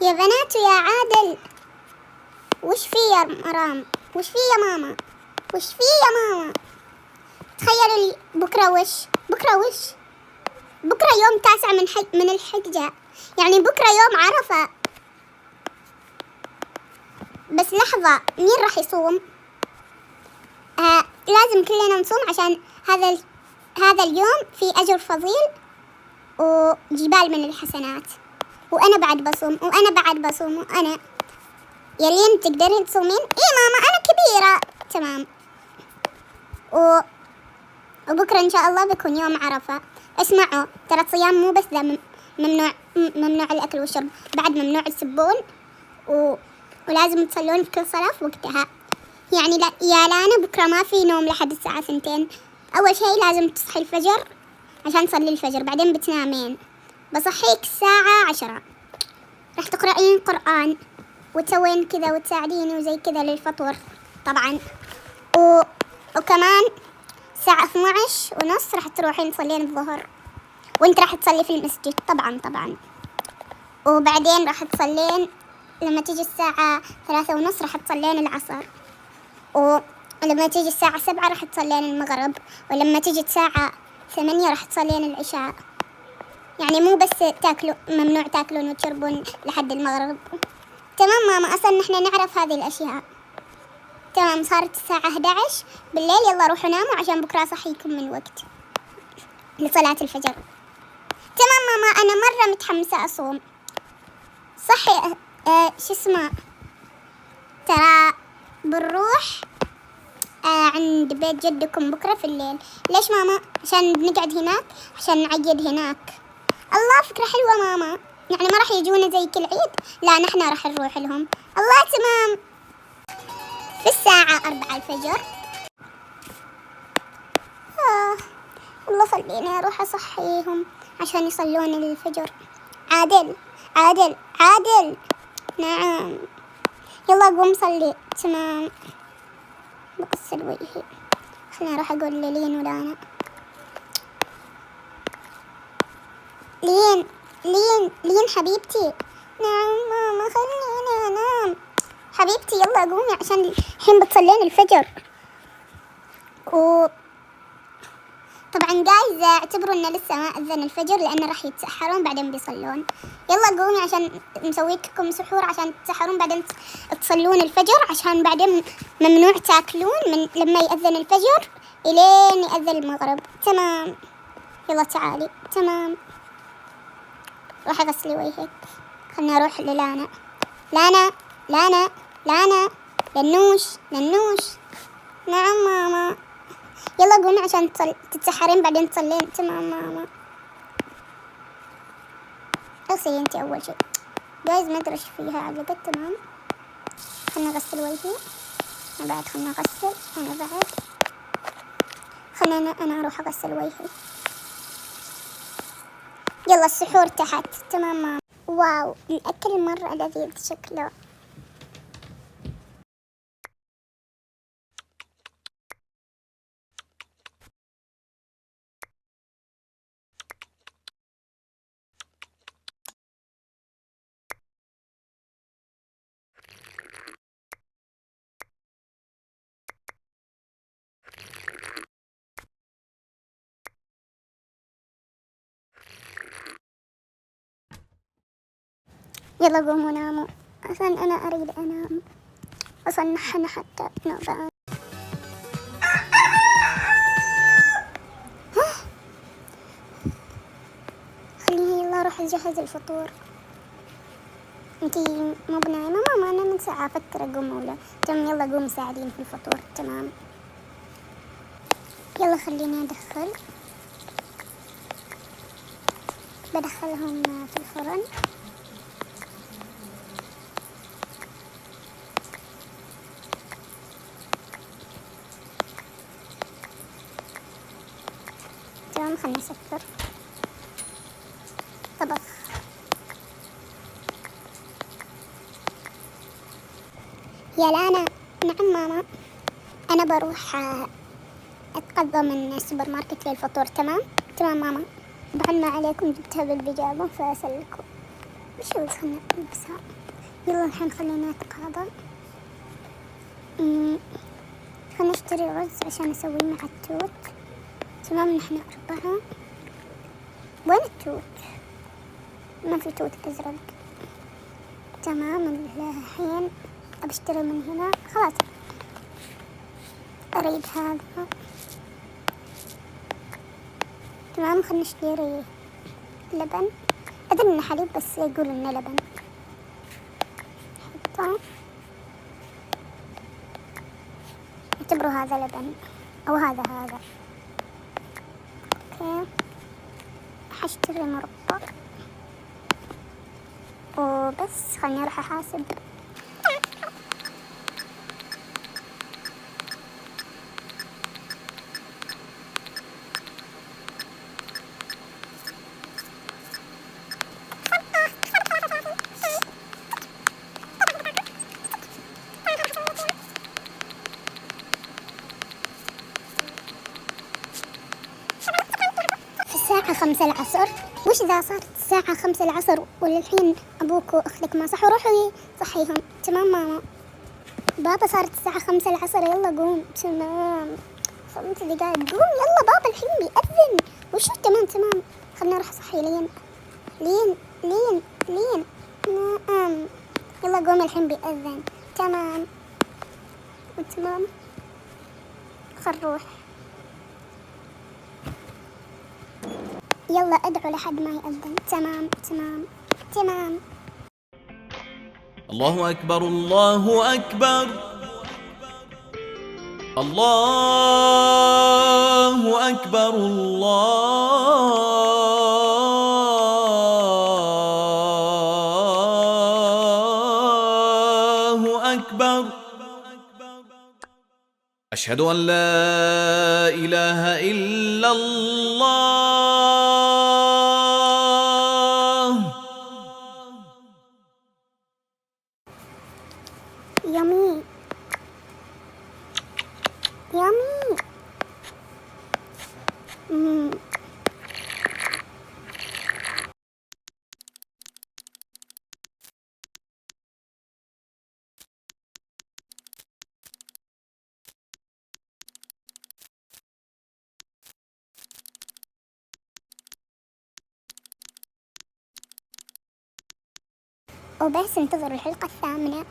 يا بنات ويا عادل، وش في يا مرام؟ وش في يا ماما؟ وش في يا ماما؟ تخيلوا بكرة وش؟ بكرة يوم 9 من الحجة، يعني بكرة يوم عرفة. بس لحظة، مين راح يصوم؟ لازم كلنا نصوم عشان هذا اليوم في أجر فضيل وجبال من الحسنات. وأنا بعد بصوم وأنا يلين تقدرين تصومين؟ إيه ماما أنا كبيرة. تمام. وبكرة إن شاء الله بيكون يوم عرفة. اسمعوا، ترى الصيام مو بس ذا، ممنوع الأكل والشرب، بعد ممنوع السبون ولازم تصلون في كل صلاة في وقتها. يعني لا يا لانا، بكرة ما في نوم لحد الساعة 2. أول شيء لازم تصحي الفجر عشان تصلي الفجر، بعدين بتنامين. بصحيك الساعة 10، راح تقرأين قرآن وتسوين كذا وتساعديني وزي كذا للفطور طبعا. وكمان الساعة 12:30 راح تروحين تصلين الظهر، وانت راح تصلي في المسجد طبعا. وبعدين راح تصلين لما تيجي الساعة 3:30 راح تصلين العصر، ولما تيجي الساعة 7 راح تصلين المغرب، ولما تيجي الساعة 8 راح تصلين العشاء. يعني مو بس ممنوع تاكلون وتشربون لحد المغرب. تمام ماما، أصلا نحن نعرف هذه الأشياء. تمام، صارت الساعة 11 بالليل، يلا روحوا ناموا عشان بكرة أصحيكم من وقت لصلاة الفجر. تمام ماما، أنا مرة متحمسة أصوم. صحي شو اسمه، ترى بنروح عند بيت جدكم بكرة في الليل. ليش ماما؟ عشان بنقعد هناك، عشان نعيد هناك. الله، فكرة حلوة ماما. يعني ما راح يجونا زي كل عيد؟ لا، نحن راح نروح لهم. الله، تمام. في الساعة 4 الفجر. والله خليني أروح أصحيهم عشان يصلون الفجر. عادل. نعم، يلا قوم صلي. تمام، بغسل وجهي. خليني أروح أقول للين ولانا. لين حبيبتي. نعم ماما، خليني أنام. حبيبتي يلا قومي عشان الحين بتصلين الفجر. طبعا جايز اعتبروا ان لسه ما اذن الفجر، لانه راح يتسحرون بعدين بيصلون. يلا قومي عشان نسوي لكم سحور عشان تتسحرون بعدين تصلون الفجر، عشان بعدين ممنوع تاكلون من لما يأذن الفجر الين يأذن المغرب. تمام، يلا تعالي. تمام، روحي غسلي وجهك. خلنا اروح للانا. لانا لنوش. نعم ماما، يلا قومي عشان تتسحرين بعدين تصلين. تمام ماما. اغسلي انتي اول شيء، جايز ما ادري ايش فيها علقت. تمام، خلنا اغسل وجهي. انا بعد خلنا اغسل. انا اروح اغسل وجهي. يلا السحور تحت. تمام ماما. واو، الاكل مرة لذيذ شكله. يلا قوموا ناموا، عشان أنا أريد أنام. أصلا نحن حتى نوبان. خليني يلا أروح أجهز الفطور. انتي مو بنايمة ماما؟ أنا من ساعة أفكر أقوم ولا. تمام، يلا قومي ساعدين في الفطور. تمام، يلا خليني بدخلهم في الفرن. تمام، خلنا نسكر طبخ. يا لانا. نعم ماما، أنا بروح أتقضى من السوبر ماركت للفطور. تمام ماما، بحن عليكم، جبتها بالبيجامة فأسلكم. وش اللي خلنا نلبسها؟ يلا الحين خلينا نتقاضى. خلنا نشتري رز عشان نسويه مع التوت. تمام، نحن 4. وين التوت؟ ما في توت أزرق. تمام، الحين أبشتري من هنا. خلاص أريد هذا. تمام، خلنا نشتري لبن. أدري إنه حليب بس يقول إنه لبن. حطه، اعتبروا هذا لبن أو هذا. أوكي، حشتري مربى وبس. خلني أروح أحاسب. الساعة 5 العصر. وش ذا صارت الساعة 5 العصر وللحين أبوك وأختك ما صحوا؟ روحوا صحيهم. تمام ماما. بابا صارت الساعة 5 العصر، يلا قوم. تمام 5 دقايق، قوم يلا بابا الحين بيأذن. وشو؟ تمام خلنا نروح أصحي لين. نعم يلا قوم الحين بيأذن. تمام خل نروح. يلا ادعوا لحد ما يأذن. تمام. الله أكبر الله أكبر الله أكبر الله أكبر. أشهد أن لا إله إلا الله. يمي وبس انتظروا الحلقة الثامنة.